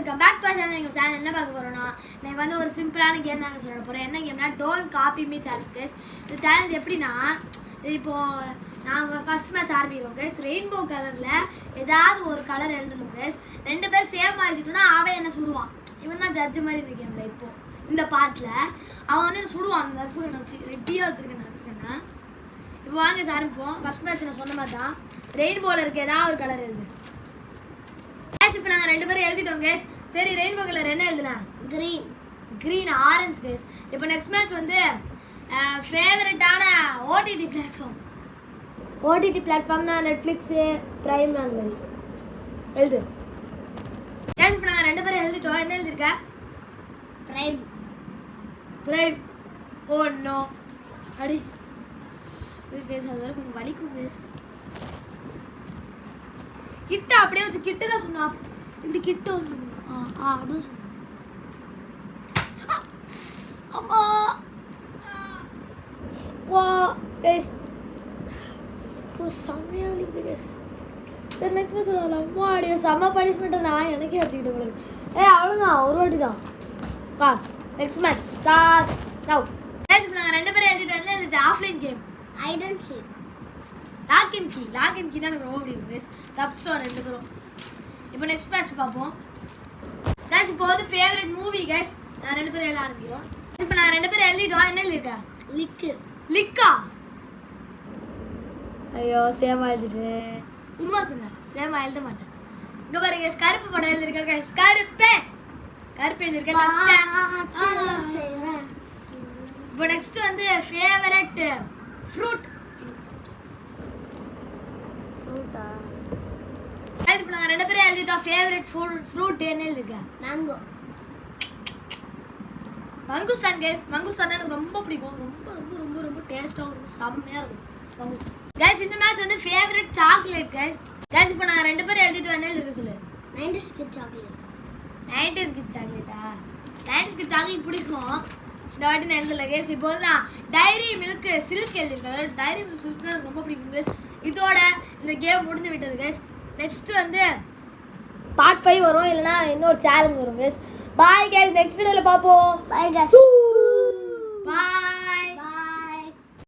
Welcome back to எங்கள் channel. என்ன பார்க்க போகிறோன்னா எனக்கு வந்து ஒரு சிம்பிளான கேம் தாங்க சொல்ல போகிறேன். என்ன கேம்னா don't copy me challenge guys. இந்த சேலஞ்ச் எப்படின்னா இப்போது நாங்கள் ஃபஸ்ட் மேட்ச் ஆரம்பிக்கிறோம் கேஸ். ரெயின்போ கலரில் ஏதாவது ஒரு கலர் எழுதணும் கேஸ். 2 பேர் சேமாக எழுதிட்டோம்னா அவன் என்ன சுடுவான். இவன் தான் ஜட்ஜு மாதிரி இந்த கேமில். இப்போது இந்த பார்ட்டில் அவன் வந்து என்ன சுடுவான். அந்த நறுப்புக்கண்ணை வச்சு ரெட்டியாக வச்சுருக்கேன் நறுப்புக்கண்ணை. இப்போ வாங்க ஆரம்பிப்போம். ஃபஸ்ட் மேட்ச் நான் சொன்ன மாதிரி தான் ரெயின்போவில் இருக்க ஏதாவது ஒரு கலர் எழுது. இப்போ நாங்கள் 2 பேரும் எழுதிட்டோம் கேஸ். சரி, ரெயின்போ கலர் என்ன எழுதலாம்? க்ரீன் ஆரஞ்சு கேஸ். இப்போ நெக்ஸ்ட் மேட்ச் வந்து ஃபேவரட்டான ஓடிடி பிளாட்ஃபார்ம்னா நெட்ஃப்ளிக்ஸு, ப்ரைம் அந்த மாதிரி எழுது கேஸ். இப்போ நாங்கள் 2 பேரும் எழுதிட்டோம். என்ன எழுதிருக்க? ப்ரைம். ஓ நோ அடி கேஸ். அது வரை கொஞ்சம் வலிக்கும் கேஸ். கிட்ட அப்படியே வச்சு கிட்ட தான் சொன்னா. இப்படி கிட்ட வந்து அப்படியே சொன்னா. அம்மா வா கேஸ். இப்போ செம்மையாக வலிக்குது கேஸ். சரி நெக்ஸ்ட் மேட்ச் சொல்லலாம். அம்மா அடியே செம்ம பனிஷ்மெண்ட்டை நான் எனக்கே வச்சுக்கிட்டு உங்களுக்கு. அவ்வளோதான், ஒரு வாட்டி தான். வா நெக்ஸ்ட் மேட்ச் ஸ்டார்ட்ஸ் நவ். கேஸ் இப்போ நாங்கள் 2 பேரும் எழுதிட்டோம்னா இது ஆஃப்லைன் கேம். லாக் அண்ட் கீலாம் எனக்கு ரொம்ப பிடிக்கும் கேஸ். தப்பிச்சிட்டோம் 2 பேரும். இப்போ நெக்ஸ்ட் மேட்ச் பார்ப்போம் கேஸ். இப்போ வந்து ஃபேவரட் மூவி கேஸ். நான் 2 பேரும் எழுத ஆரம்பிக்கிறோம். இப்போ நான் 2 பேரும் எழுதிட்டோம். என்ன எழுதிருக்கா? லிக்கா. ஐயோ சேமா எழுதிட்டேன். சும்மா சொன்ன சேமா எழுத மாட்டேன். இங்கே பாருங்க கேஸ், கருப்பு படம் எழுதிருக்கா கேஸ். கருப்பு எழுதிருக்கேன். இப்போ நெக்ஸ்ட் வந்து ஃபேவரட் ஃப்ரூட். இப்போ நாங்கள் 2 பேரும் எழுதிட்டோம். ஃபேவரட் ஃப்ரூட் என்ன எழுதிருக்கேன்? மங்குஸ்தான் கேஸ். மங்குஸ்தான் எனக்கு ரொம்ப பிடிக்கும். ரொம்ப ரொம்ப ரொம்ப ரொம்ப டேஸ்ட்டாகவும் இருக்கும். செம்மையாக இருக்கும் மங்குஸ்தான் கேஸ். இந்த மேட்ச் வந்து ஃபேவரட் சாக்லேட் கேஸ். கேஸ் இப்போ நாங்கள் 2 பேரும் எழுதிட்டோம். என்ன எழுதிருக்க சொல்லு? 90s kit சாக்லேட்டா? 90s kit chocolate பிடிக்கும். இந்த வாட்டி நான் எழுதலை கேஸ். இப்போ வந்து நான் டைரி மில்க் சில்க் எழுதிருக்கேன். டைரி மில்க் சில்க் எனக்கு ரொம்ப பிடிக்கும் கேஸ். இதோட இந்த கேம் முடிஞ்சு விட்டது கேஸ். நெக்ஸ்ட் வந்து பார்ட் 5 வரும், இல்லைனா இன்னொரு சேலஞ்ச் வரும் கேஸ். பாய் கேஸ். நெக்ஸ்ட் வீடியோவில் பார்ப்போம். பாய் கேஸ்.